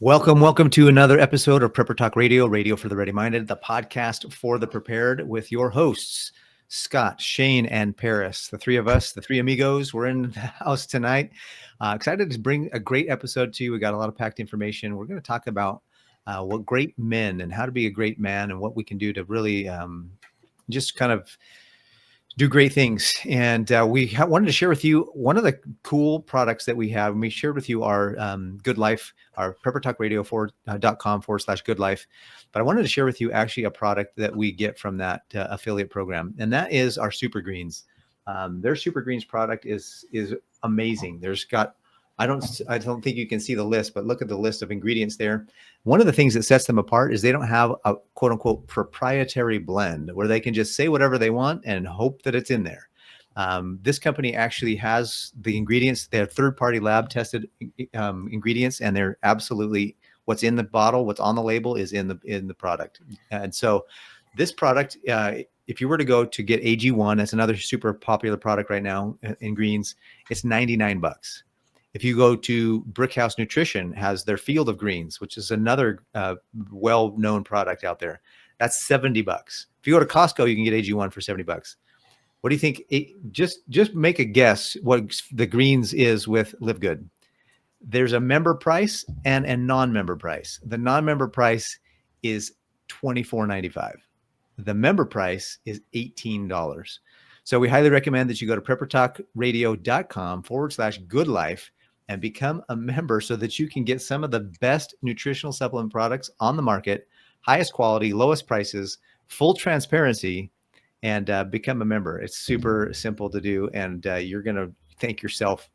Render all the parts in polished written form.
Welcome to another episode of Prepper Talk Radio, radio for the ready-minded, the podcast for the prepared with your hosts, Scott, Shane, and Paris. The three of us, the three amigos, we're in the house tonight. Excited to bring a great episode to you. We got a lot of packed information. We're going to talk about what great men and how to be a great man and what we can do to really just kind of do great things. And we wanted to share with you one of the cool products that we have. And we shared with you our Good Life, our preppertalkradio.com/Good Life. But I wanted to share with you actually a product that we get from that affiliate program. And that is our Super Greens. Their Super Greens product is amazing. I don't think you can see the list, but look at the list of ingredients there. One of the things that sets them apart is they don't have a quote unquote proprietary blend where they can just say whatever they want and hope that it's in there. This company actually has the ingredients. They're third-party lab tested ingredients, and they're absolutely what's in the bottle, what's on the label is in the product. And so this product, if you were to go to get AG1, that's another super popular product right now in greens, it's $99. If you go to Brickhouse Nutrition, has their Field of Greens, which is another well-known product out there. That's $70. If you go to Costco, you can get AG1 for $70. What do you think? Just make a guess what the greens is with Live Good. There's a member price and a non-member price. The non-member price is $24.95. The member price is $18. So we highly recommend that you go to preppertalkradio.com/Good Life and become a member so that you can get some of the best nutritional supplement products on the market, highest quality, lowest prices, full transparency, and become a member. It's super simple to do, and you're going to thank yourself.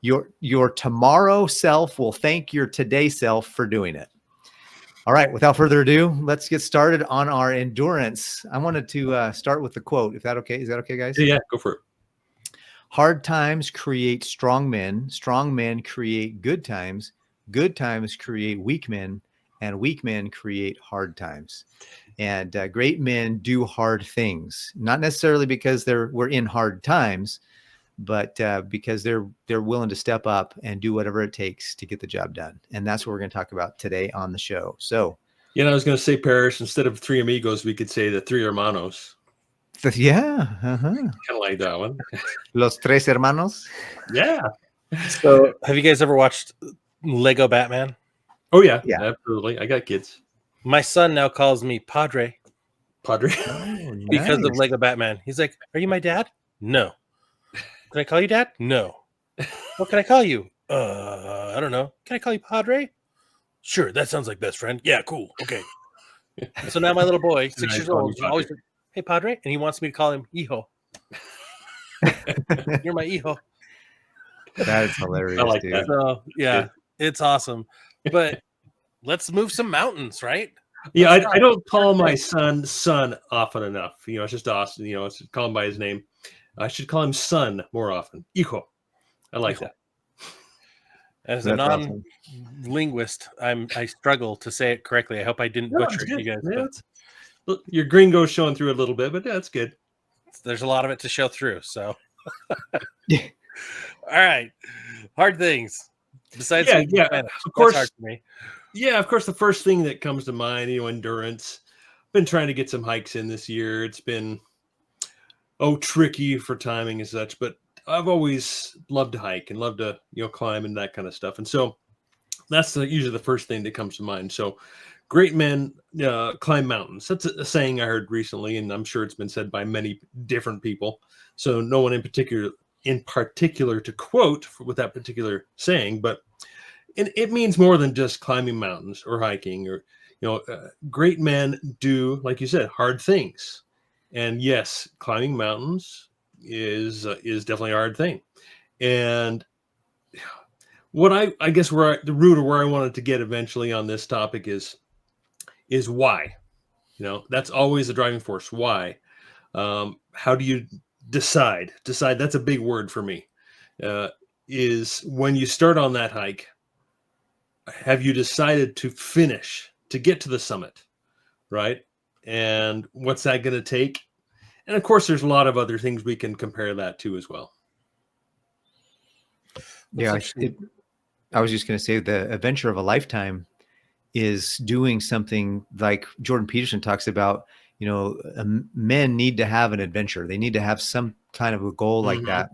Your tomorrow self will thank your today self for doing it. All right, without further ado, let's get started on our endurance. I wanted to start with the quote. Is that okay, guys? Yeah, go for it. Hard times create strong men create good times create weak men, and weak men create hard times. And great men do hard things, not necessarily because we're in hard times, but because they're willing to step up and do whatever it takes to get the job done. And that's what we're going to talk about today on the show. So, I was going to say, Paris, instead of three amigos, we could say the three hermanos. Yeah. Kind of like that one. Los tres hermanos. Yeah. So have you guys ever watched Lego Batman? Oh, yeah, absolutely. I got kids. My son now calls me Padre. Padre. Oh, because nice. of Lego Batman. He's like, "Are you my dad?" No. "Can I call you dad?" No. "What can I call you?" I don't know. "Can I call you Padre?" "Sure, that sounds like best friend." "Yeah, cool. Okay." So now my little boy, 6 years old, is always like, "Hey, Padre," and he wants me to call him Hijo. "You're my Hijo." That is hilarious. I like dude. that. So yeah, it's awesome. But let's move some mountains, right? Yeah, I don't call my son often enough. It's just awesome. It's call him by his name. I should call him son more often. Hijo. I like that. As a non-linguist, I struggle to say it correctly. I hope I didn't butcher it, you guys. Yeah, look, your gringo's showing through a little bit, but that's good. There's a lot of it to show through. So, all right, hard things. Besides, yeah, of course. Hard for me. Yeah, of course. The first thing that comes to mind, endurance. Been trying to get some hikes in this year. It's been tricky for timing and such, but I've always loved to hike and loved to climb and that kind of stuff. And so that's usually the first thing that comes to mind. So great men climb mountains. That's a saying I heard recently, and I'm sure it's been said by many different people. So no one in particular to quote with that particular saying, but it means more than just climbing mountains or hiking or, great men do, like you said, hard things. And yes, climbing mountains is definitely a hard thing. And what I guess the root of where I wanted to get eventually on this topic is why. That's always the driving force. Why? How do you decide? That's a big word for me. Is when you start on that hike, have you decided to finish, to get to the summit, right? And what's that going to take? And of course, there's a lot of other things we can compare that to as well. Yeah, I was just going to say the adventure of a lifetime is doing something like Jordan Peterson talks about. Men need to have an adventure. They need to have some kind of a goal like that.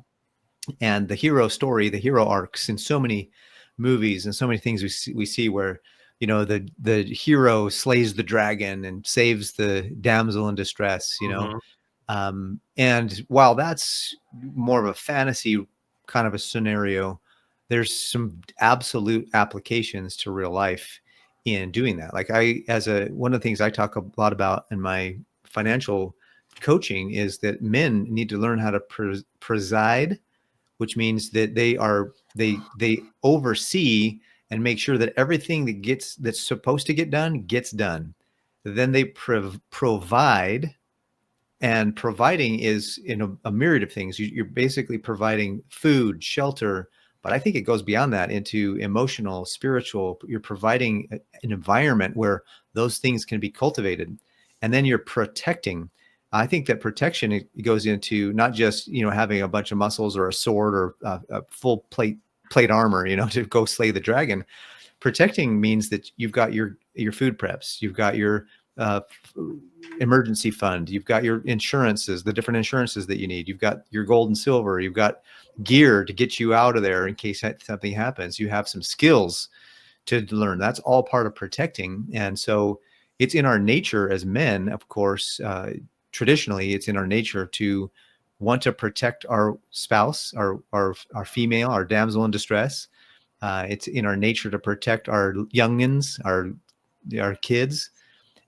And the hero story, the hero arcs in so many movies and so many things we see where, the hero slays the dragon and saves the damsel in distress, and while that's more of a fantasy kind of a scenario, there's some absolute applications to real life in doing that. Like one of the things I talk a lot about in my financial coaching is that men need to learn how to preside, which means that they oversee and make sure that everything that's supposed to get done gets done. Then they provide, and providing is in a myriad of things. You're basically providing food, shelter, but I think it goes beyond that into emotional, spiritual. You're providing an environment where those things can be cultivated, and then you're protecting. I think that protection, it goes into not just, having a bunch of muscles or a sword or a full plate armor, to go slay the dragon. Protecting means that you've got your food preps, you've got your emergency fund, you've got your insurances, the different insurances that you need, you've got your gold and silver, you've got gear to get you out of there in case something happens, you have some skills to learn. That's all part of protecting. And so it's in our nature as men, of course. Traditionally, it's in our nature to want to protect our spouse, our female, our damsel in distress. It's in our nature to protect our youngins, our kids.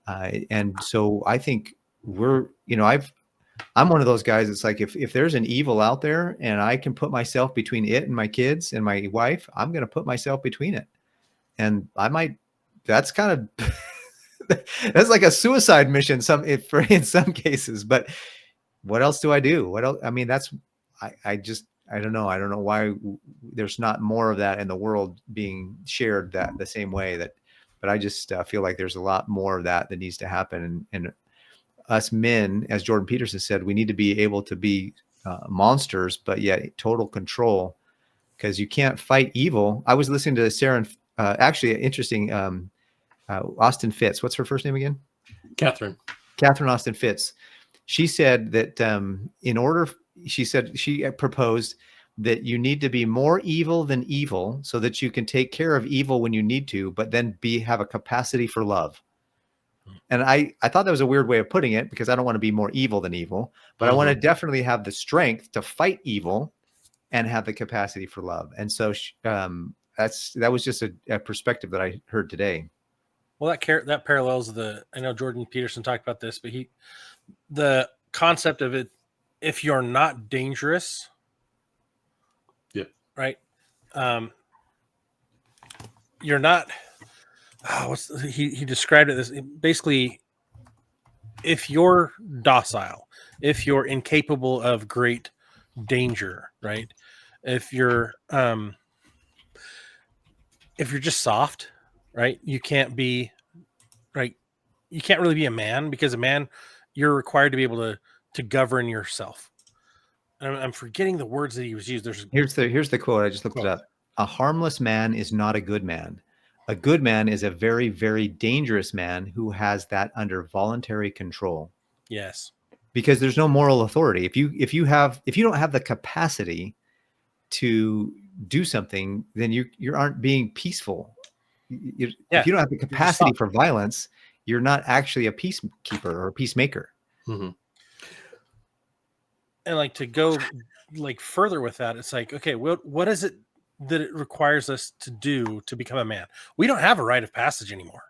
And so I think I'm one of those guys. It's like, if there's an evil out there and I can put myself between it and my kids and my wife, I'm going to put myself between it. And that's kind of, that's like a suicide mission in some cases, but what else do I do? What else? I mean, I don't know. I don't know why there's not more of that in the world being shared that the same way but I just feel like there's a lot more of that needs to happen. And us men, as Jordan Peterson said, we need to be able to be monsters, but yet total control, because you can't fight evil. I was listening to Sarah, actually interesting, Austin Fitz. What's her first name again? Catherine Austin Fitz. She said that she proposed that you need to be more evil than evil so that you can take care of evil when you need to, but then have a capacity for love. And I thought that was a weird way of putting it, because I don't want to be more evil than evil, but I want to definitely have the strength to fight evil and have the capacity for love. And so that was just a perspective that I heard today. Well, that parallels I know Jordan Peterson talked about this, but the concept of it, if you're not dangerous, right? You're not, he described it as basically, if you're docile, if you're incapable of great danger, right? If you're just soft, right? You can't be, right? You can't really be a man, because a man, you're required to be able to govern yourself. And I'm forgetting the words that he was used. Here's the quote. I just looked it up. A harmless man is not a good man. A good man is a very, very dangerous man who has that under voluntary control. Yes. Because there's no moral authority. If you don't have the capacity to do something, then you aren't being peaceful. If you don't have the capacity for violence, you're not actually a peacekeeper or a peacemaker. Mm-hmm. And like, to go like further with that, it's like, okay, what is it that it requires us to do to become a man? We don't have a rite of passage anymore,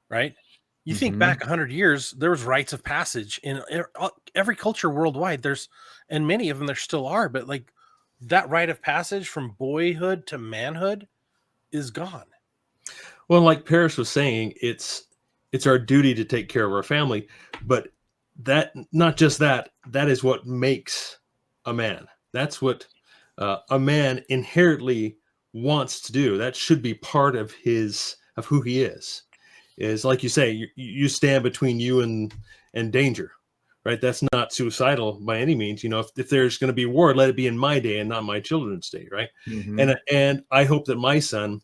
right? You think back 100 years, there was rites of passage in every culture worldwide. And many of them there still are, but like that rite of passage from boyhood to manhood is gone. Well, like Paris was saying, it's our duty to take care of our family, but not just that is what makes a man. That's what a man inherently wants to do. That should be part of who he is like you say, you stand between you and danger, right? That's not suicidal by any means. If there's going to be war, let it be in my day and not my children's day, right? Mm-hmm. And I hope that my son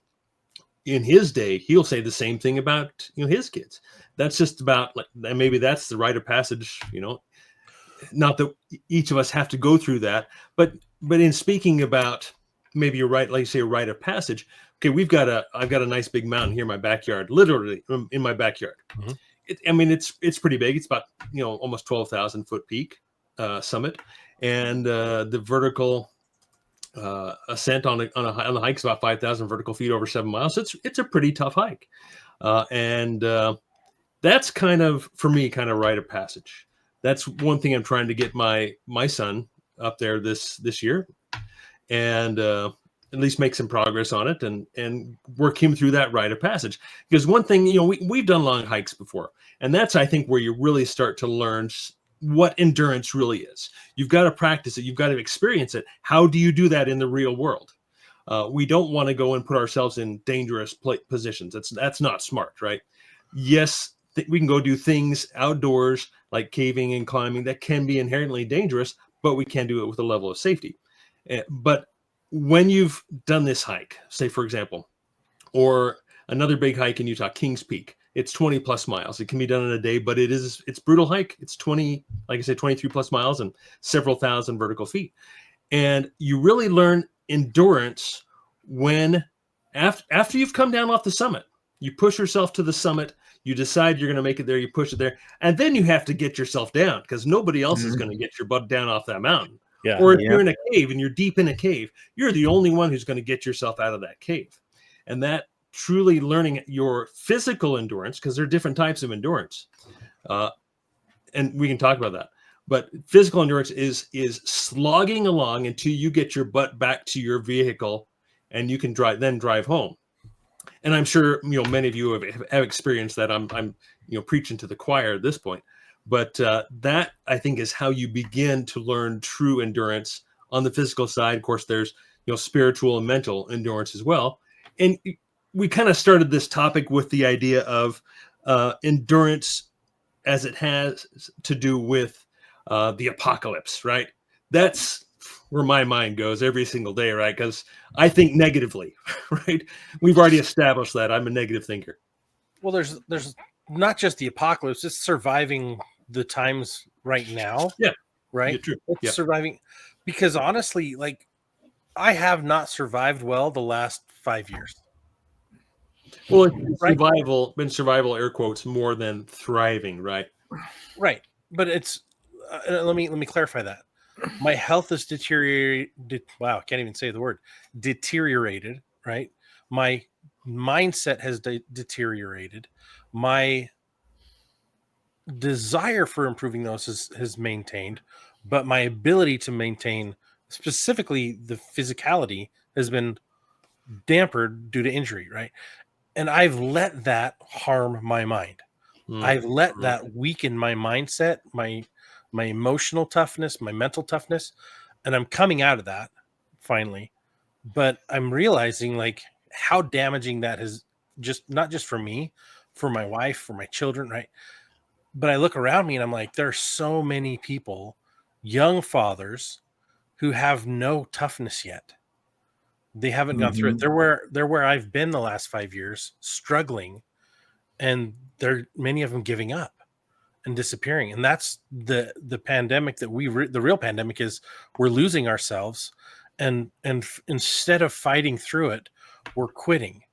in his day, he'll say the same thing about, his kids. That's just about like, and maybe that's the rite of passage, not that each of us have to go through that, but in speaking about maybe you're right, like you say, a rite of passage. Okay, I've got a nice big mountain here in my backyard, literally in my backyard. Mhm. It's pretty big. It's about, almost 12,000 foot peak summit, and the vertical ascent on the hike is about 5,000 vertical feet over 7 miles. It's a pretty tough hike, and that's kind of, for me, kind of rite of passage. That's one thing I'm trying to get my son up there this year, and at least make some progress on it, and work him through that rite of passage. Because one thing, we've done long hikes before, and that's, I think, where you really start to learn what endurance really is. You've got to practice it. You've got to experience it. How do you do that in the real world? We don't want to go and put ourselves in dangerous positions. That's not smart, right? Yes, we can go do things outdoors like caving and climbing that can be inherently dangerous, but we can do it with a level of safety. But when you've done this hike, say, for example, or another big hike in Utah, Kings Peak, it's 20 plus miles. It can be done in a day, but it's brutal hike. It's 20, like I said, 23 plus miles and several thousand vertical feet. And you really learn endurance when, after you've come down off the summit, you push yourself to the summit, you decide you're going to make it there, you push it there, and then you have to get yourself down because nobody else is going to get your butt down off that mountain. Yeah. Or if you're in a cave and you're deep in a cave, you're the only one who's going to get yourself out of that cave. And that truly learning your physical endurance, because there are different types of endurance, and we can talk about that. But physical endurance is slogging along until you get your butt back to your vehicle, and you can drive home. And I'm sure many of you have experienced that. I'm preaching to the choir at this point, but that, I think, is how you begin to learn true endurance on the physical side. Of course, there's spiritual and mental endurance as well. And we kind of started this topic with the idea of endurance as it has to do with the apocalypse, right? That's where my mind goes every single day, right? Because I think negatively, right? We've already established that I'm a negative thinker. Well, there's not just the apocalypse; it's surviving the times right now. Yeah, right. Yeah, true. It's surviving, because honestly, like, I have not survived well the last 5 years. Well, it's survival, air quotes, more than thriving, right? Right, but it's let me clarify that. My health has deteriorated. Wow, I can't even say the word. Deteriorated, right? My mindset has deteriorated. My desire for improving those has maintained, but my ability to maintain, specifically the physicality, has been dampered due to injury, right? And I've let that harm my mind. I've let that weaken my mindset, my emotional toughness, my mental toughness, and I'm coming out of that finally. But I'm realizing, like, how damaging that has, just not just for me, for my wife, for my children, right? But I look around me and I'm like, there are so many people, young fathers, who have no toughness yet. They haven't gone through it. They're where I've been the last 5 years, struggling, and many of them giving up and disappearing. And that's the pandemic that the real pandemic is. We're losing ourselves, and instead of fighting through it, we're quitting.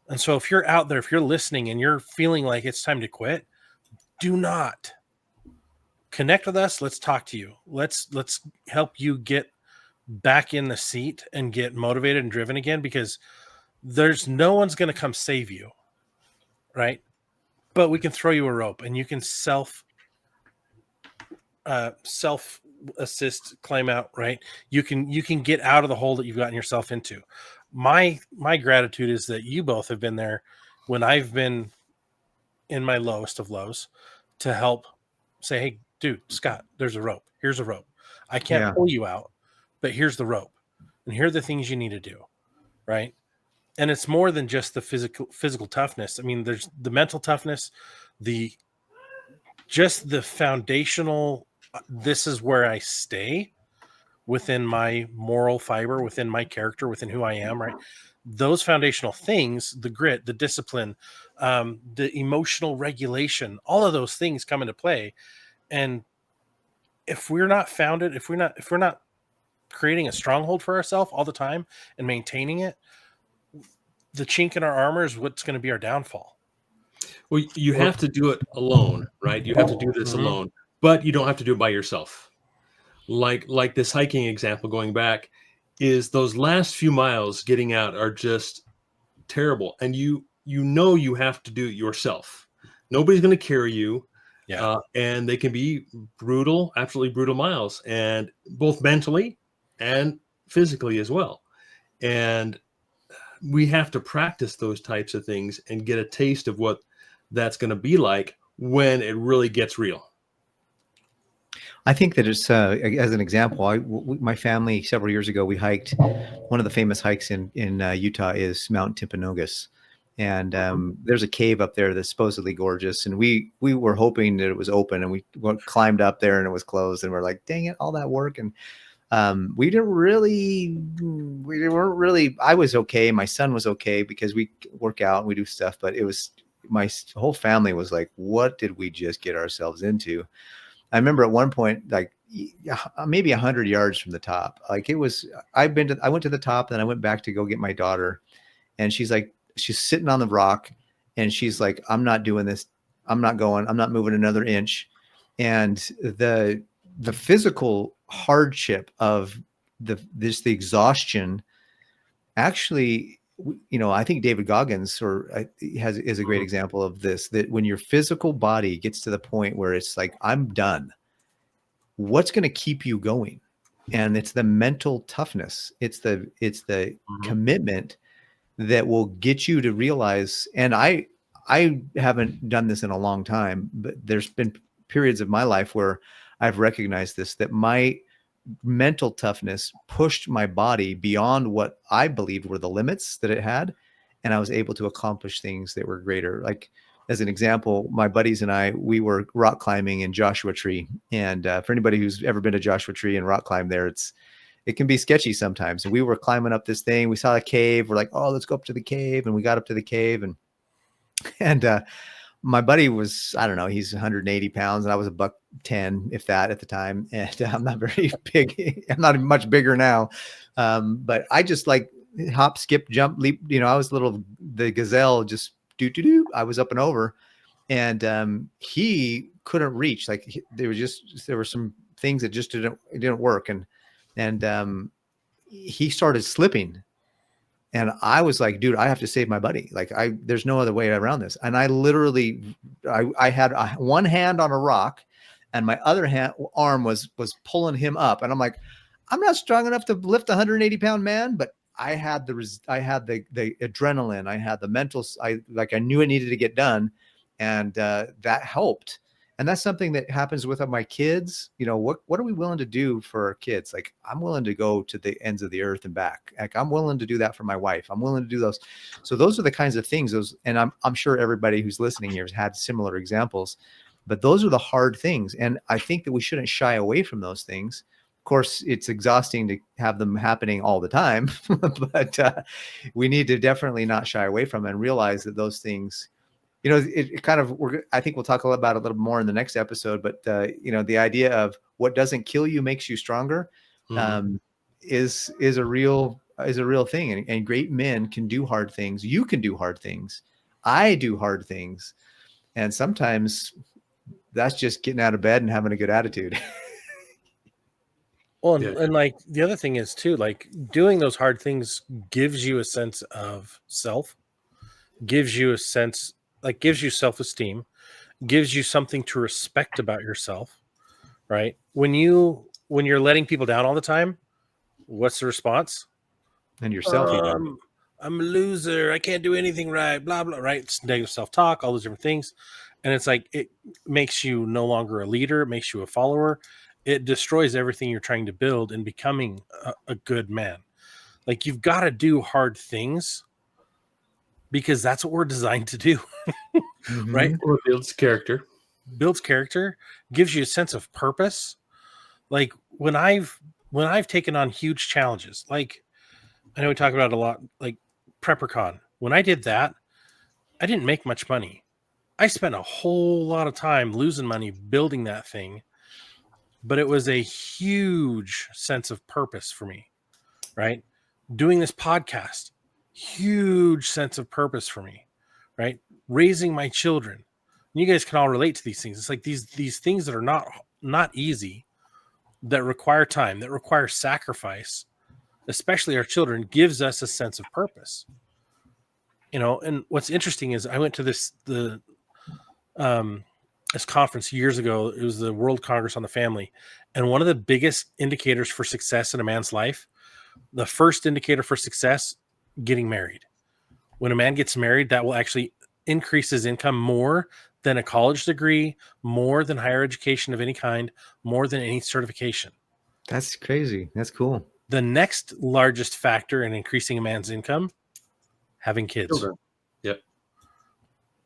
And so if you're out there, if you're listening and you're feeling like it's time to quit, do not connect with us. Let's talk to you. Let's help you get back in the seat and get motivated and driven again, because there's no one's going to come save you, right? But we can throw you a rope, and you can self assist, climb out, right? You can get out of the hole that you've gotten yourself into. My gratitude is that you both have been there when I've been in my lowest of lows, to help say, hey, dude, Scott, there's a rope. Here's a rope. I can't pull you out, but here's the rope, and here are the things you need to do, right? And it's more than just the physical toughness. I mean, there's the mental toughness, the foundational, this is where I stay, within my moral fiber, within my character, within who I am, right? Those foundational things, the grit, the discipline, the emotional regulation, all of those things come into play. And if we're not founded, if we're not creating a stronghold for ourselves all the time and maintaining it, the chink in our armor is what's going to be our downfall. Well, you have to do it alone, right? You have to do this alone, but you don't have to do it by yourself. Like this hiking example, going back, is those last few miles getting out are just terrible, and you know you have to do it yourself. Nobody's going to carry you. Yeah. And they can be brutal, absolutely brutal miles, and both mentally and physically as well. And we have to practice those types of things and get a taste of what that's going to be like when it really gets real. I think that it's as an example, my family several years ago, we hiked one of the famous hikes in Utah is Mount Timpanogos. And there's a cave up there that's supposedly gorgeous. And we were hoping that it was open, and we climbed up there and it was closed. And we're like, dang it, all that work. And we weren't really, I was okay. My son was okay because we work out and we do stuff, but it was, my whole family was like, what did we just get ourselves into? I remember at one point, like maybe 100 yards from the top, like it was, I went to the top, and then I went back to go get my daughter, and she's sitting on the rock, and she's like, I'm not doing this. I'm not going, I'm not moving another inch. And the physical hardship of the exhaustion, actually, I think David Goggins is a great example of this, that when your physical body gets to the point where it's like, I'm done, what's going to keep you going? And it's the mental toughness. It's the commitment that will get you to realize. And I haven't done this in a long time, but there's been periods of my life where I've recognized this, that my mental toughness pushed my body beyond what I believed were the limits that it had. And I was able to accomplish things that were greater. Like, as an example, my buddies and I, we were rock climbing in Joshua Tree. And for anybody who's ever been to Joshua Tree and rock climb there, it can be sketchy sometimes. And we were climbing up this thing. We saw a cave. We're like, oh, let's go up to the cave. And we got up to the cave, and my buddy was, I don't know, he's 180 pounds, and I was $110, if that, at the time. And I'm not very big. I'm not much bigger now. But I just like hop, skip, jump, leap. I was the gazelle, just do. I was up and over, and he couldn't reach. Like there were some things that just didn't work, and he started slipping. And I was like, dude, I have to save my buddy. Like there's no other way around this. And I literally, I had one hand on a rock, and my other arm was pulling him up. And I'm like, I'm not strong enough to lift a 180-pound man, but I had the adrenaline. I had the mental, I knew it needed to get done. And that helped. And that's something that happens with my kids. What are we willing to do for our kids? Like, I'm willing to go to the ends of the earth and back. Like, I'm willing to do that for my wife. I'm willing to do those. So those are the kinds of things, and I'm sure everybody who's listening here has had similar examples, but those are the hard things. And I think that we shouldn't shy away from those things. Of course, it's exhausting to have them happening all the time, but we need to definitely not shy away from it and realize that those things, it kind of, I think we'll talk about it a little more in the next episode, but the idea of what doesn't kill you makes you stronger, is a real thing. And great men can do hard things. You can do hard things. I do hard things. And sometimes that's just getting out of bed and having a good attitude. Well, and like the other thing is too, like doing those hard things gives you a sense of self, gives you self-esteem, gives you something to respect about yourself, right? When you're letting people down all the time, what's the response? And yourself, I'm a loser. I can't do anything right. Blah, blah, right? It's negative self-talk, all those different things. And it's like, it makes you no longer a leader. It makes you a follower. It destroys everything you're trying to build and becoming a good man. Like, you've got to do hard things because that's what we're designed to do. Right? Or builds character, Gives you a sense of purpose. Like, when I've when I've taken on huge challenges, like I know we talk about it a lot, like PrepperCon. When I did that, I didn't make much money. I spent a whole lot of time losing money building that thing, but it was a huge sense of purpose for me, right? Doing this podcast, huge sense of purpose for me, right? Raising my children. You guys can all relate to these things. It's like these things that are not easy, that require time, that require sacrifice, especially our children, gives us a sense of purpose. And what's interesting is I went to this conference years ago. It was the World Congress on the Family. And one of the biggest indicators for success in a man's life, the first indicator for success, getting married. When a man gets married, that will actually increase his income more than a college degree, more than higher education of any kind, more than any certification. That's crazy. That's cool. The next largest factor in increasing a man's income, having kids. Children. Yep.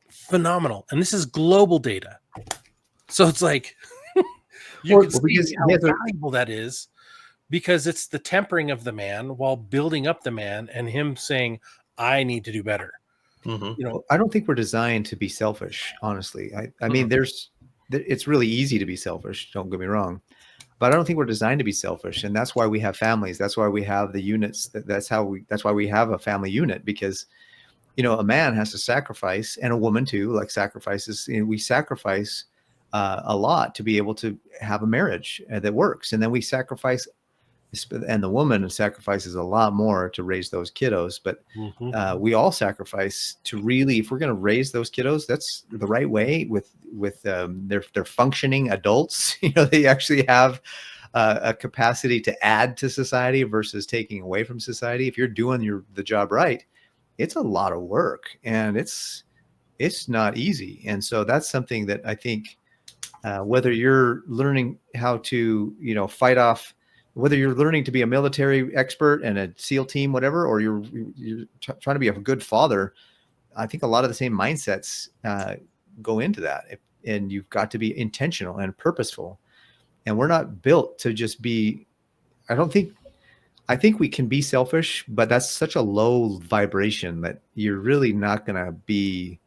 Phenomenal. And this is global data. So it's like, you can see how valuable that is, because it's the tempering of the man while building up the man and him saying, I need to do better. Mm-hmm. I don't think we're designed to be selfish, honestly. I mean, it's really easy to be selfish. Don't get me wrong. But I don't think we're designed to be selfish. And that's why we have families. That's why we have the units. That's why we have a family unit, because, a man has to sacrifice, and a woman too, like sacrifices. We sacrifice a lot to be able to have a marriage that works. And then we sacrifice, and the woman sacrifices a lot more to raise those kiddos. But we all sacrifice to really, if we're going to raise those kiddos, that's the right way with they're functioning adults. They actually have a capacity to add to society versus taking away from society. If you're doing the job right, it's a lot of work, and it's not easy. And so that's something that I think, whether you're learning how to, fight off, whether you're learning to be a military expert and a SEAL team, whatever, or you're trying to be a good father, I think a lot of the same mindsets go into that. And you've got to be intentional and purposeful. And we're not built to just be, I think we can be selfish, but that's such a low vibration that you're really not going to be,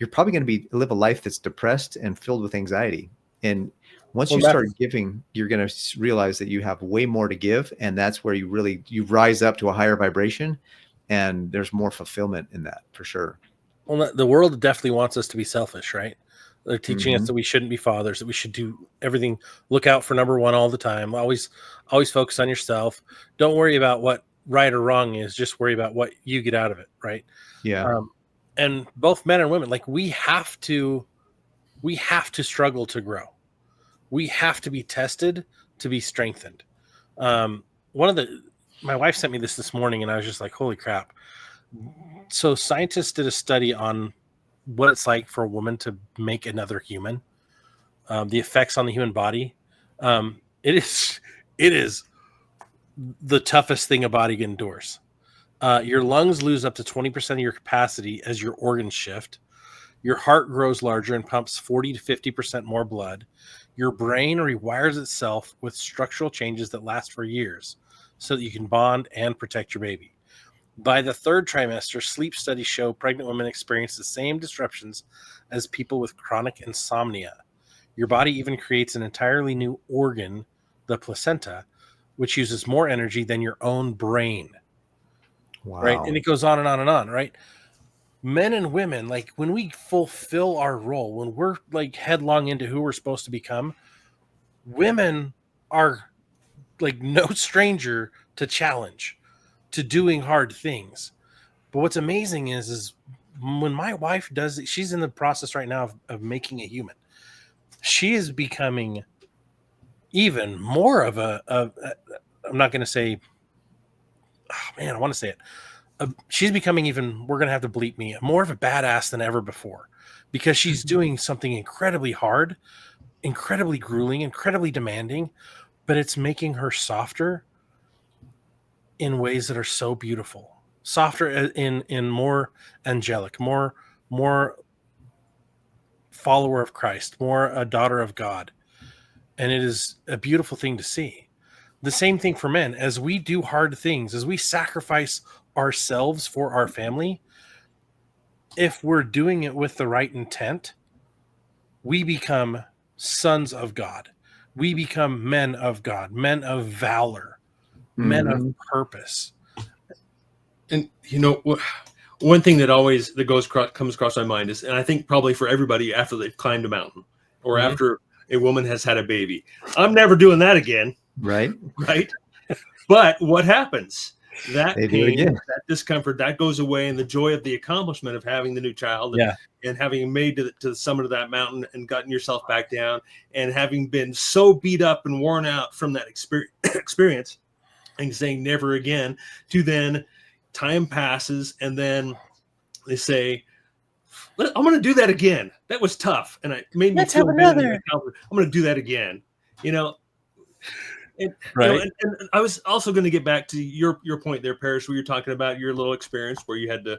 you're probably going to live a life that's depressed and filled with anxiety. And once you start giving, you're going to realize that you have way more to give. And that's where you rise up to a higher vibration, and there's more fulfillment in that, for sure. Well, the world definitely wants us to be selfish, right? They're teaching us that we shouldn't be fathers, that we should do everything, look out for number one all the time. Always focus on yourself. Don't worry about what right or wrong is. Just worry about what you get out of it. Right. Yeah. And both men and women, like we have to struggle to grow. We have to be tested to be strengthened. My wife sent me this morning, and I was just like, holy crap. So scientists did a study on what it's like for a woman to make another human, the effects on the human body. It is the toughest thing a body can endure. Your lungs lose up to 20% of your capacity as your organs shift. Your heart grows larger and pumps 40 to 50% more blood. Your brain rewires itself with structural changes that last for years so that you can bond and protect your baby. By the third trimester, sleep studies show pregnant women experience the same disruptions as people with chronic insomnia. Your body even creates an entirely new organ, the placenta, which uses more energy than your own brain. Wow. Right? And it goes on and on and on, right? Men and women, like when we fulfill our role, when we're like headlong into who we're supposed to become, women are like no stranger to challenge, to doing hard things. But what's amazing is when my wife does it, she's in the process right now of making a human. She is becoming even more of I'm not going to say, oh man, I want to say it. She's becoming even, we're going to have to bleep me, more of a badass than ever before, because she's doing something incredibly hard, incredibly grueling, incredibly demanding, but it's making her softer in ways that are so beautiful, softer in more angelic, more follower of Christ, more a daughter of God. And it is a beautiful thing to see. the same thing for men. As we do hard things, as we sacrifice ourselves for our family, if we're doing it with the right intent, we become sons of God. We become men of God, men of valor, men of purpose. And one thing that comes across my mind is, and I think probably for everybody after they've climbed a mountain or after a woman has had a baby, I'm never doing that again. Right. But what happens? That They do it pain, again. that discomfort, that goes away, and the joy of the accomplishment of having the new child, and having made to the summit of that mountain and gotten yourself back down, and having been so beat up and worn out from that experience, and saying never again, to then time passes, and then they say, I'm going to do that again. That was tough, and it made me feel better. I'm going to do that again. And, and I was also going to get back to your point there, Paris, where you're talking about your little experience where you had to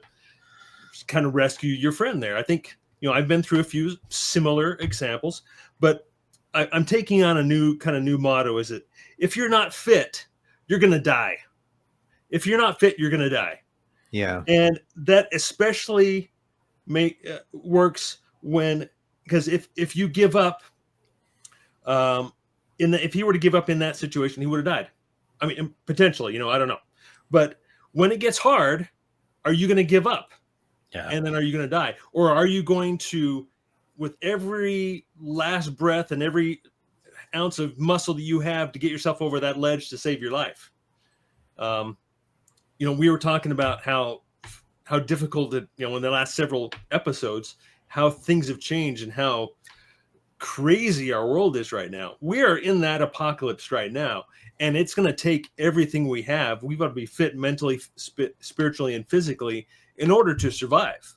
kind of rescue your friend there. I think, I've been through a few similar examples, but I'm taking on a new motto. Is it, if you're not fit, you're going to die. If you're not fit, you're going to die. Yeah. And that especially works because if you give up, if he were to give up in that situation, he would have died. I mean, potentially, I don't know. But when it gets hard, are you going to give up? Yeah. And then are you going to die? Or are you going to, with every last breath and every ounce of muscle that you have to get yourself over that ledge to save your life? We were talking about how difficult it, in the last several episodes, how things have changed and how crazy our world is right now. We are in that apocalypse right now, and it's going to take everything we have. We've got to be fit mentally, spiritually, and physically in order to survive.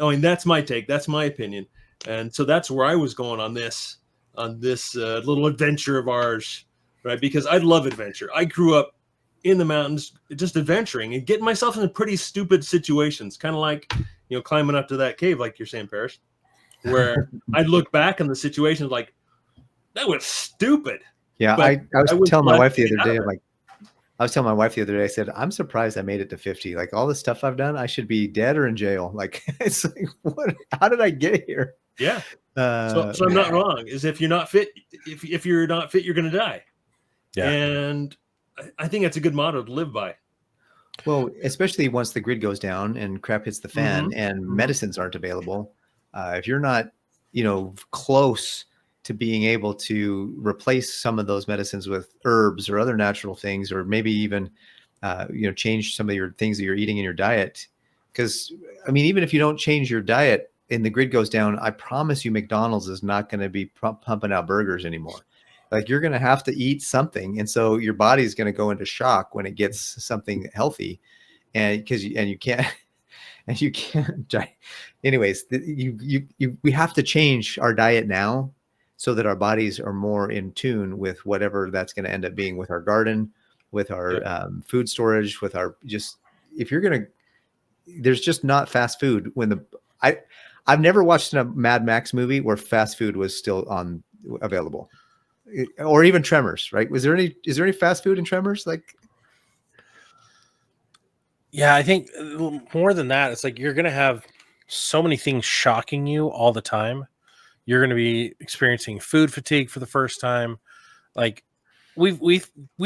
I mean, that's my take. That's my opinion. And so that's where I was going on this little adventure of ours, right? Because I love adventure. I grew up in the mountains, just adventuring and getting myself in pretty stupid situations, kind of like, climbing up to that cave, like you're saying, Paris, where I look back on the situations like, that was stupid. Yeah, But I was telling my wife the other day, I I said, I'm surprised I made it to 50. Like, all the stuff I've done, I should be dead or in jail. Like, it's like, how did I get here? Yeah. So I'm not wrong. Is if you're not fit, if you're not fit, you're going to die. Yeah. And I think that's a good motto to live by. Well, especially once the grid goes down and crap hits the fan and medicines aren't available. If you're not, close to being able to replace some of those medicines with herbs or other natural things, or maybe even, change some of your things that you're eating in your diet. Because, I mean, even if you don't change your diet and the grid goes down, I promise you McDonald's is not going to be pumping out burgers anymore. Like, you're going to have to eat something. And so your body is going to go into shock when it gets something healthy. And you can't, anyways, we have to change our diet now so that our bodies are more in tune with whatever that's going to end up being, with our garden, with our food storage, with our there's just not fast food I've never watched a Mad Max movie where fast food was still available, or even Tremors, right? Is there any fast food in Tremors? Like, yeah, I think more than that, it's like you're going to have so many things shocking you all the time. You're going to be experiencing food fatigue for the first time. Like, we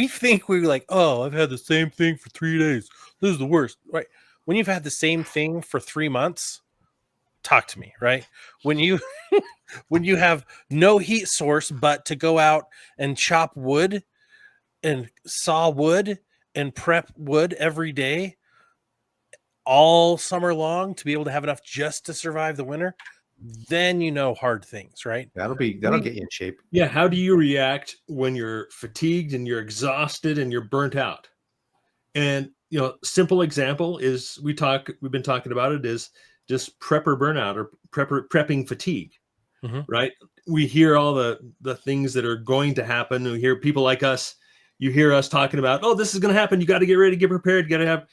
think we're like, oh, I've had the same thing for 3 days. This is the worst, right? When you've had the same thing for 3 months, talk to me, right? When you when you have no heat source but to go out and chop wood and saw wood and prep wood every day all summer long to be able to have enough just to survive the winter, then hard things, right? that'll get you in shape. Yeah. How do you react when you're fatigued and you're exhausted and you're burnt out? And, simple example is we've been talking about it, is just prepper burnout or prepping fatigue, right? We hear all the things that are going to happen. We hear people like us, you hear us talking about, oh, this is going to happen. You got to get ready, get prepared. You got to have,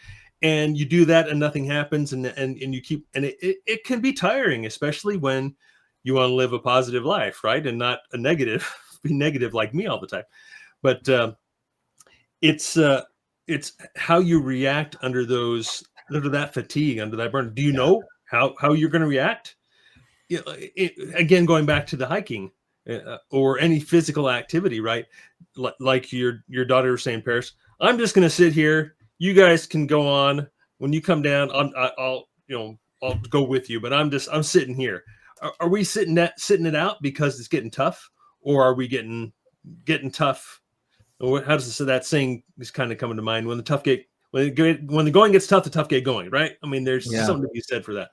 and you do that and nothing happens. And you keep, and it can be tiring, especially when you want to live a positive life, right? And not a negative, be negative like me all the time. But it's how you react under that fatigue, under that burn. Do you know how you're going to react? Again, going back to the hiking or any physical activity, right? Like your daughter was saying, Paris, I'm just going to sit here. You guys can go on. When you come down, I'll I'll go with you. But I'm sitting here. Are we sitting it out because it's getting tough, or are we getting tough? How does that saying is kind of coming to mind? When the going gets tough, the tough get going, right? I mean, there's something to be said for that,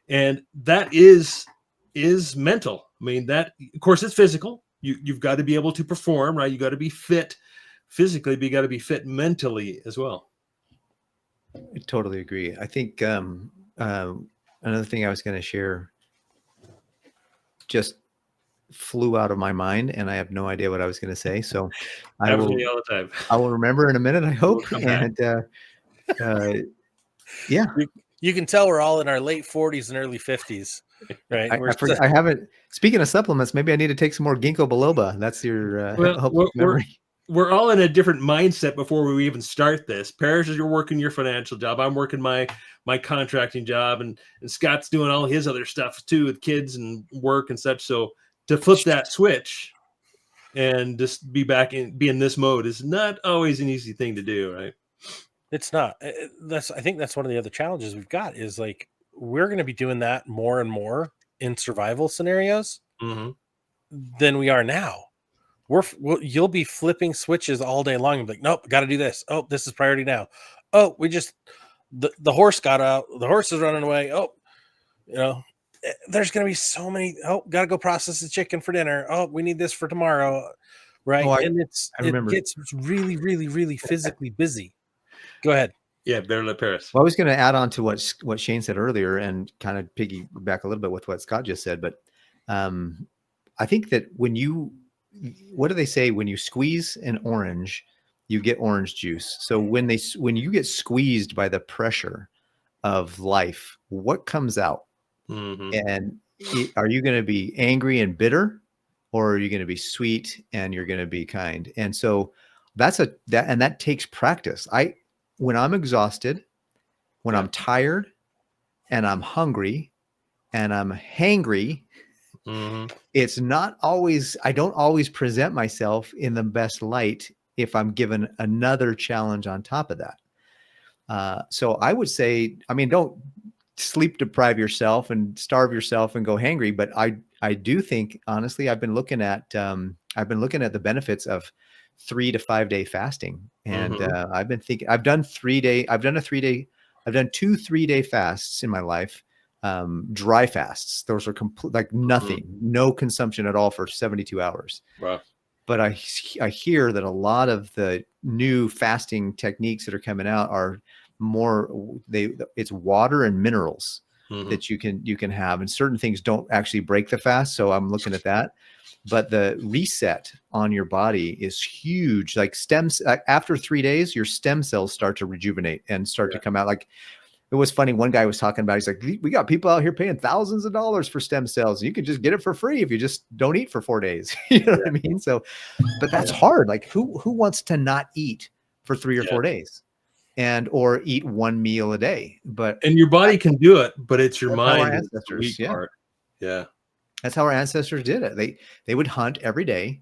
and that is mental. I mean, that of course it's physical. You've got to be able to perform, right? You got to be fit physically, but you got to be fit mentally as well. I totally agree. I think another thing I was going to share just flew out of my mind, and I have no idea what I was going to say. So I will all the time. I will remember in a minute, I hope. And yeah, you can tell we're all in our late 40s and early 50s, right? I haven't. Speaking of supplements, maybe I need to take some more ginkgo biloba. That's your memory. We're all in a different mindset before we even start this. Paris, you're working your financial job. I'm working my contracting job, and Scott's doing all his other stuff too with kids and work and such. So to flip that switch and just be in this mode is not always an easy thing to do, right? It's not. I think that's one of the other challenges we've got is like we're going to be doing that more and more in survival scenarios than we are now. You'll be flipping switches all day long and be like, nope, got to do this. Oh, this is priority now. Oh, the horse got out. The horse is running away. Oh, there's going to be so many. Oh, got to go process the chicken for dinner. Oh, we need this for tomorrow. Right. And it gets really, really, really physically busy. Go ahead. Yeah. Better let Paris. Well, I was going to add on to what Shane said earlier and kind of piggyback a little bit with what Scott just said. But I think that what do they say? When you squeeze an orange, you get orange juice. So when you get squeezed by the pressure of life, what comes out? And are you going to be angry and bitter, or are you going to be sweet and you're going to be kind? And so that takes practice. When I'm exhausted, when I'm tired and I'm hungry and I'm hangry, it's not always, I don't always present myself in the best light if I'm given another challenge on top of that. So I would say, I mean, don't sleep deprive yourself and starve yourself and go hangry. But I do think, honestly, I've been looking at the benefits of 3 to 5 day fasting. And I've been thinking, I've done 2 3-day fasts in my life. Dry fasts. Those are complete, like nothing, no consumption at all for 72 hours. Wow. But I hear that a lot of the new fasting techniques that are coming out are it's water and minerals that you can have, and certain things don't actually break the fast. So I'm looking at that. But the reset on your body is huge. Like after 3 days, your stem cells start to rejuvenate and start to come out. Like, it was funny. One guy was talking about, he's like, we got people out here paying thousands of dollars for stem cells. You can just get it for free if you just don't eat for 4 days. You know what I mean? So, but that's hard. Like who wants to not eat for 3 or 4 days or eat one meal a day? And your body can do it, but it's your mind. Ancestors, part. Yeah. That's how our ancestors did it. They would hunt every day.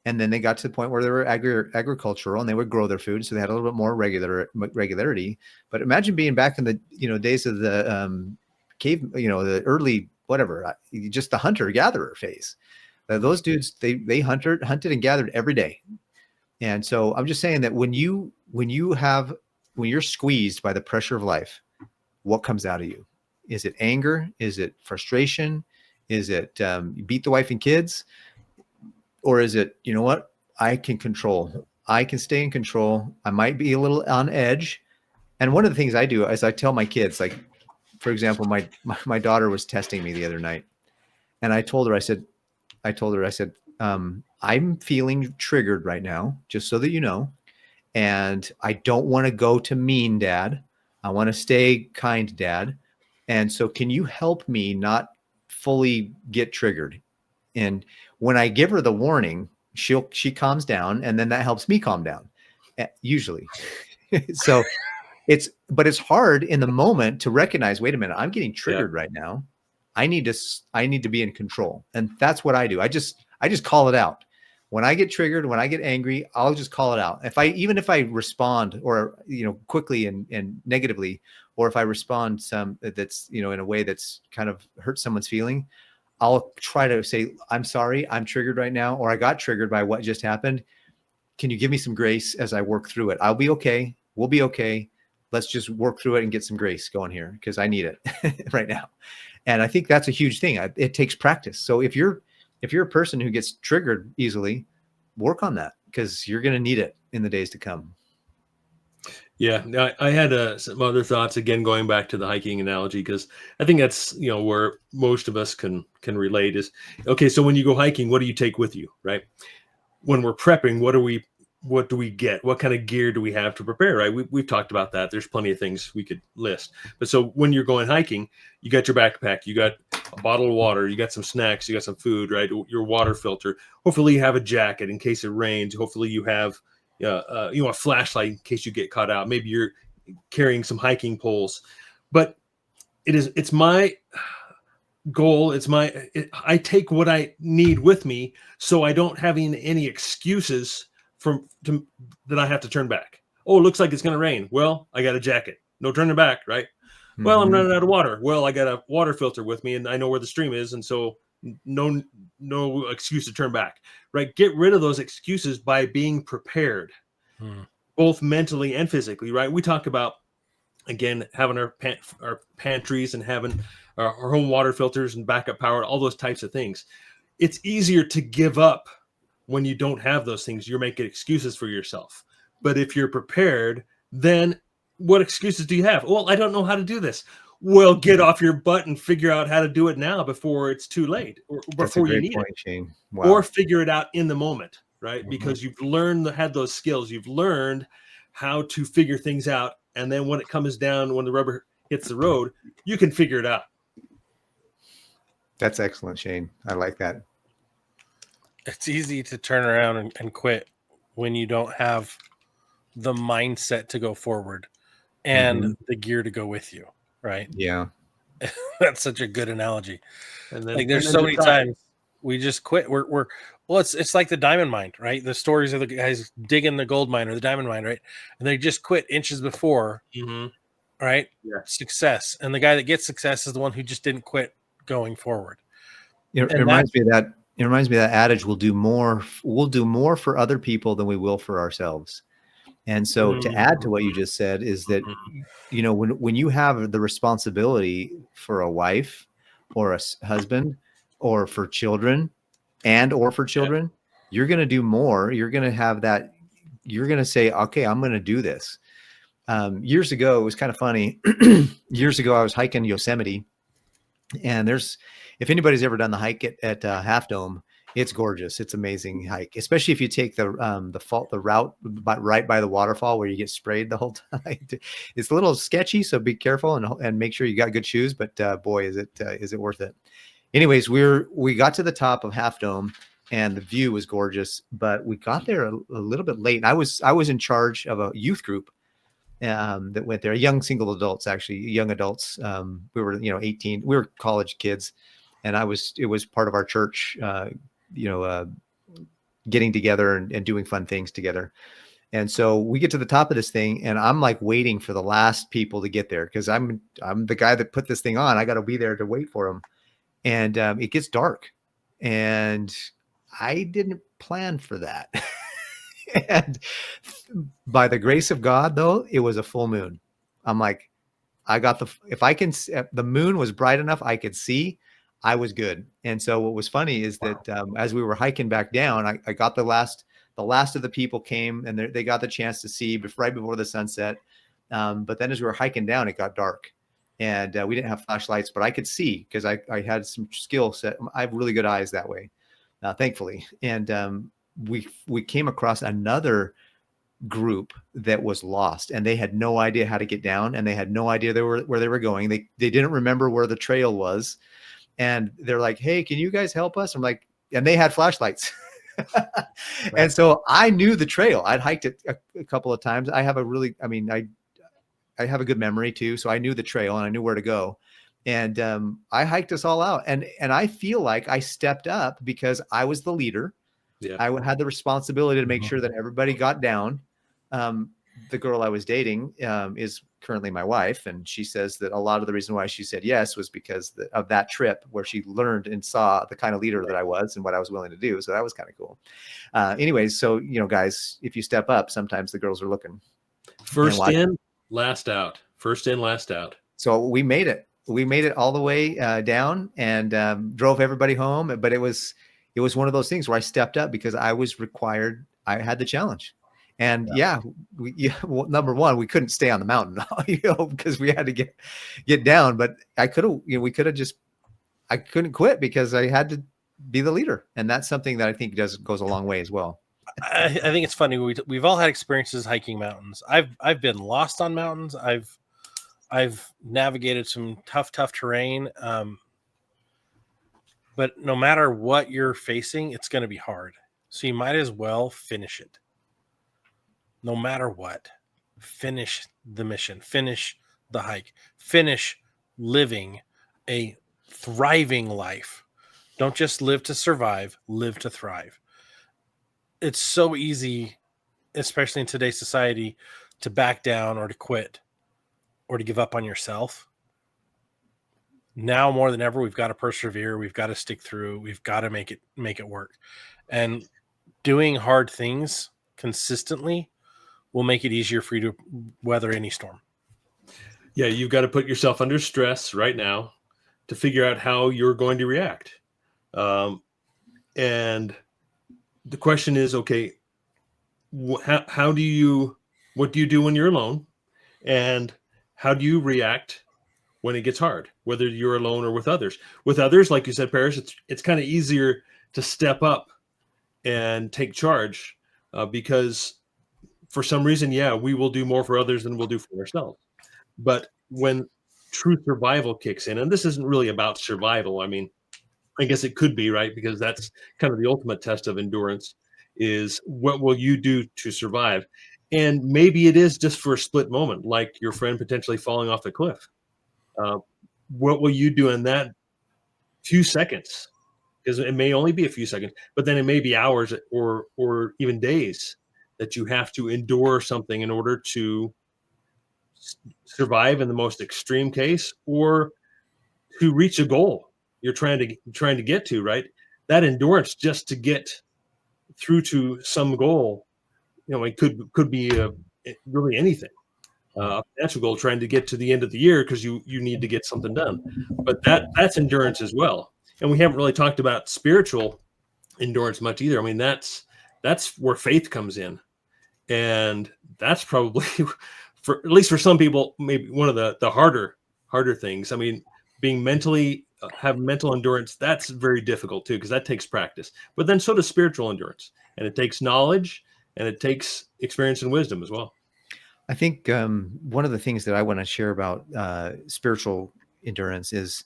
And then they got to the point where they were agricultural and they would grow their food. So they had a little bit more regularity. But imagine being back in the, days of the cave, the early, just the hunter gatherer phase. Those dudes, they hunted and gathered every day. And so I'm just saying that when you're squeezed by the pressure of life, what comes out of you? Is it anger? Is it frustration? Is it you beat the wife and kids? Or is it, you know what, I can control. I can stay in control. I might be a little on edge. And one of the things I do is I tell my kids, like, for example, my daughter was testing me the other night. And I told her, I said, I'm feeling triggered right now, just so that you know. And I don't want to go to mean dad. I want to stay kind dad. And so can you help me not fully get triggered? And when I give her the warning, she calms down, and then that helps me calm down. usually. So but it's hard in the moment to recognize, wait a minute, I'm getting triggered right now. I need to be in control. And that's what I do. I just call it out. When I get triggered, when I get angry, I'll just call it out. Even if I respond or, quickly and negatively, or if I respond that's, in a way that's kind of hurt someone's feeling, I'll try to say, I'm sorry, I'm triggered right now, or I got triggered by what just happened. Can you give me some grace as I work through it? I'll be okay. We'll be okay. Let's just work through it and get some grace going here, because I need it right now. And I think that's a huge thing. It takes practice. So if you're a person who gets triggered easily, work on that, because you're going to need it in the days to come. Yeah, I had some other thoughts, again, going back to the hiking analogy, because I think that's, where most of us can relate is, okay, so when you go hiking, what do you take with you, right? When we're prepping, what do we get? What kind of gear do we have to prepare, right? We've talked about that. There's plenty of things we could list. But so when you're going hiking, you got your backpack, you got a bottle of water, you got some snacks, you got some food, right? Your water filter. Hopefully you have a jacket in case it rains. Hopefully you have a flashlight in case you get caught out. Maybe you're carrying some hiking poles. But it's my goal. I take what I need with me, so I don't have any excuses that I have to turn back. Oh, it looks like it's going to rain. Well, I got a jacket. No turning back, right? Mm-hmm. Well, I'm running out of water. Well, I got a water filter with me, and I know where the stream is, and so no excuse to turn back, right? Get rid of those excuses by being prepared, both mentally and physically, right? We talk about, again, having our pantries and having our home water filters and backup power, all those types of things. It's easier to give up when you don't have those things. You're making excuses for yourself. But if you're prepared, then what excuses do you have? Well, I don't know how to do this. Well, get off your butt and figure out how to do it now before it's too late, or before you need it. Shane. Wow. Or figure it out in the moment, right? Mm-hmm. Because you've had those skills. You've learned how to figure things out. And then when it comes down, when the rubber hits the road, you can figure it out. That's excellent, Shane. I like that. It's easy to turn around and quit when you don't have the mindset to go forward and the gear to go with you, right? Yeah. That's such a good analogy. And then, like, there's so many times we just quit. It's like the diamond mine, right? The stories of the guys digging the gold mine or the diamond mine, right? And they just quit inches before, right? Yeah. Success. And the guy that gets success is the one who just didn't quit going forward. It reminds me of that adage, we'll do more for other people than we will for ourselves. And so to add to what you just said is that, when you have the responsibility for a wife or a husband or for children you're going to do more. You're going to have that. You're going to say, okay, I'm going to do this. Years ago, it was kind of funny. Years ago, I was hiking Yosemite, and if anybody's ever done the hike at Half Dome, it's gorgeous. It's amazing hike, especially if you take the route right by the waterfall where you get sprayed the whole time. It's a little sketchy, so be careful and make sure you got good shoes. But boy, is it worth it. Anyways, we got to the top of Half Dome, and the view was gorgeous, but we got there a little bit late. And I was in charge of a youth group that went there, young single adults, actually young adults. We were 18. We were college kids, and it was part of our church. Getting together and doing fun things together. And so we get to the top of this thing, and I'm like waiting for the last people to get there, because I'm the guy that put this thing on. I got to be there to wait for them. And it gets dark, and I didn't plan for that. And by the grace of God, though, it was a full moon. I'm like, the moon was bright enough I could see, I was good. And so what was funny is that as we were hiking back down, I got the last of the people came, and they got the chance to see right before the sunset. But then as we were hiking down, it got dark, and we didn't have flashlights, but I could see because I had some skill set. I have really good eyes that way, thankfully. And we came across another group that was lost, and they had no idea how to get down, and they had no idea where they were going. They didn't remember where the trail was. And they're like, hey, can you guys help us? I'm like, and they had flashlights. And so I knew the trail. I'd hiked it a couple of times. I have a really, I mean, I have a good memory too. So I knew the trail and I knew where to go. And I hiked us all out. And I feel like I stepped up because I was the leader. Yeah. I had the responsibility to make sure that everybody got down. The girl I was dating is currently my wife. And she says that a lot of the reason why she said yes was because of that trip where she learned and saw the kind of leader that I was and what I was willing to do. So that was kind of cool. Anyways, so, you know, guys, if you step up, sometimes the girls are looking. First in, last out. First in, last out. So we made it. We made it all the way down and drove everybody home. But it was one of those things where I stepped up because I was required. I had the challenge. And well, number one, we couldn't stay on the mountain, you know, because we had to get down. But I could have, you know, we could have I couldn't quit because I had to be the leader, and that's something that I think goes a long way as well. I think it's funny. We've all had experiences hiking mountains. I've been lost on mountains. I've navigated some tough terrain. But no matter what you're facing, it's going to be hard. So you might as well finish it. No matter what, finish the mission, finish the hike, finish living a thriving life. Don't just live to survive, live to thrive. It's so easy, especially in today's society, to back down or to quit or to give up on yourself. Now more than ever, we've got to persevere. We've got to stick through. We've got to make it work. And doing hard things consistently will make it easier for you to weather any storm. Yeah, you've got to put yourself under stress right now to figure out how you're going to react. And the question is, okay, what do you do when you're alone? And how do you react when it gets hard, whether you're alone or with others? With others, like you said, Paris, it's kind of easier to step up and take charge because for some reason, we will do more for others than we'll do for ourselves. But when true survival kicks in, and this isn't really about survival. I mean, I guess it could be, right? Because that's kind of the ultimate test of endurance is what will you do to survive? And maybe it is just for a split moment, like your friend potentially falling off the cliff. What will you do in that few seconds? Because it may only be a few seconds, but then it may be hours or even days that you have to endure something in order to survive in the most extreme case, or to reach a goal you're trying to get to, right? That endurance just to get through to some goal, you know, it could be really anything. A financial goal, trying to get to the end of the year because you need to get something done. But that's endurance as well. And we haven't really talked about spiritual endurance much either. I mean, that's where faith comes in. And that's probably, for at least for some people, maybe one of the harder things. I mean, being have mental endurance, that's very difficult too, because that takes practice. But then so does spiritual endurance, and it takes knowledge, and it takes experience and wisdom as well. I think one of the things that I want to share about spiritual endurance is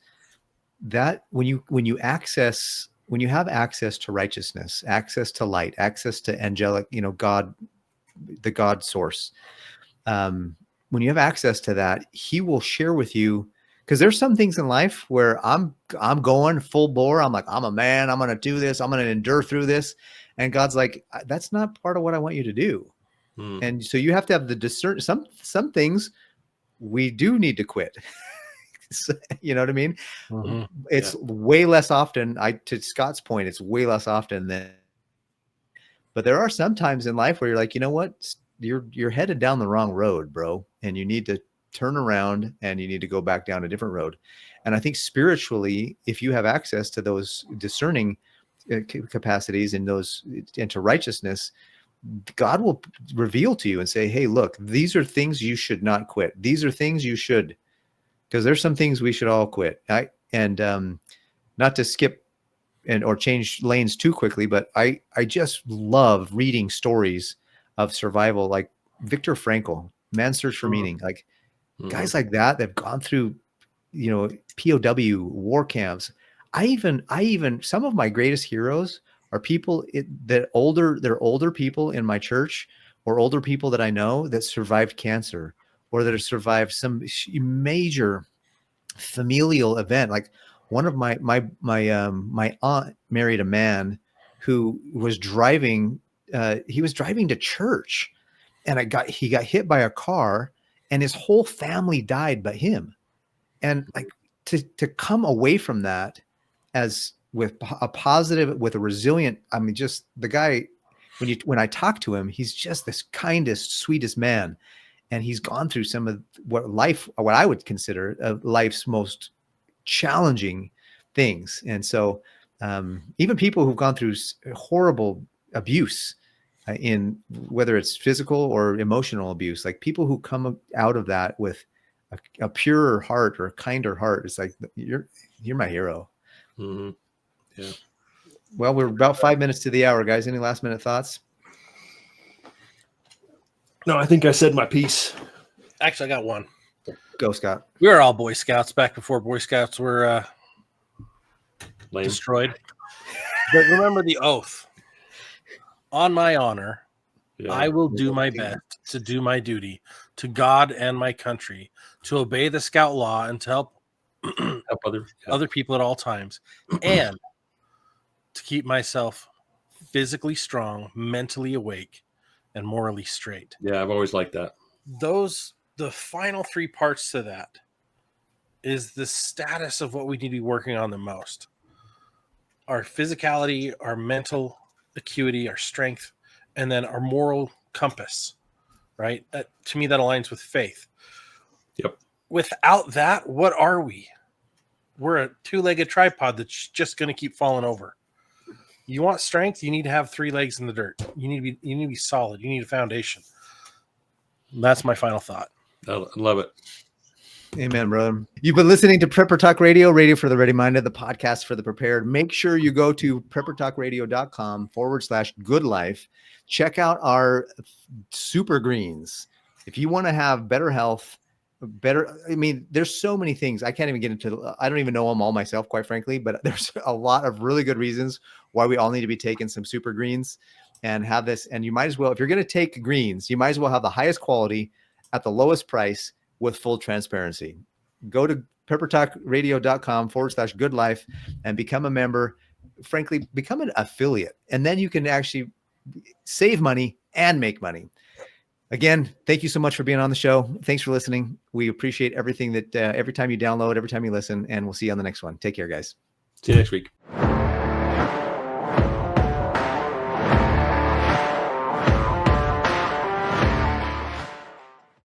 that when you have access to righteousness, access to light, access to angelic, you know, God, the God source, when you have access to that, He will share with you. Because there's some things in life where I'm going full bore. I'm like, I'm a man. I'm going to do this. I'm going to endure through this. And God's like, that's not part of what I want you to do. And so you have to have the discern. Some things we do need to quit. You know what I mean? Mm-hmm. It's way less often. To Scott's point, it's way less often than. But there are some times in life where you're like, you know what? You're headed down the wrong road, bro, and you need to turn around and you need to go back down a different road. And I think spiritually, if you have access to those discerning capacities and to righteousness, God will reveal to you and say, hey, look, these are things you should not quit. These are things you should, because there's some things we should all quit. And not to skip or change lanes too quickly, but I just love reading stories of survival, like Viktor Frankl, Man's Search for Meaning, like guys like that have gone through, you know, POW war camps. I even some of my greatest heroes are people they're older people in my church or older people that I know that survived cancer or that have survived some major familial event. Like one of my aunt married a man who was driving. He was driving to church, and he got hit by a car, and his whole family died but him. And like to come away from that as with a positive, with a resilient. I mean, just the guy. When I talk to him, he's just this kindest, sweetest man. And he's gone through some of what I would consider life's most challenging things. And so even people who've gone through horrible abuse in whether it's physical or emotional abuse, like people who come out of that with a purer heart or a kinder heart, it's like, you're my hero. Mm-hmm. Yeah. Well, we're about 5 minutes to the hour, guys. Any last minute thoughts? No, I think I said my piece. Actually, I got one. Go, Scott. We were all Boy Scouts back before Boy Scouts were Lame. destroyed. But remember the oath. On my honor, Yeah. I will do my best to do my duty to God and my country, to obey the Scout law and to help other people at all times, and to keep myself physically strong, mentally awake, and morally straight. Yeah, I've always liked that. The final three parts to that is the status of what we need to be working on the most. Our physicality, our mental acuity, our strength, and then our moral compass, right? To me, that aligns with faith. Yep. Without that, what are we? We're a two-legged tripod that's just going to keep falling over. You want strength, you need to have 3 legs in the dirt. You need to be solid. You need a foundation. That's my final thought. I love it. Amen, brother. You've been listening to Prepper Talk Radio, radio for the ready-minded, the podcast for the prepared. Make sure you go to preppertalkradio.com/good life. Check out our super greens. If you want to have better health, there's so many things. I can't even get into, I don't even know them all myself, quite frankly, but there's a lot of really good reasons why we all need to be taking some super greens and have this. And you might as well, if you're going to take greens, you might as well have the highest quality at the lowest price with full transparency. Go to preppertalkradio.com/good life and become a member. Frankly, become an affiliate. And then you can actually save money and make money. Again, thank you so much for being on the show. Thanks for listening. We appreciate everything that every time you download, every time you listen, and we'll see you on the next one. Take care, guys. See you next week.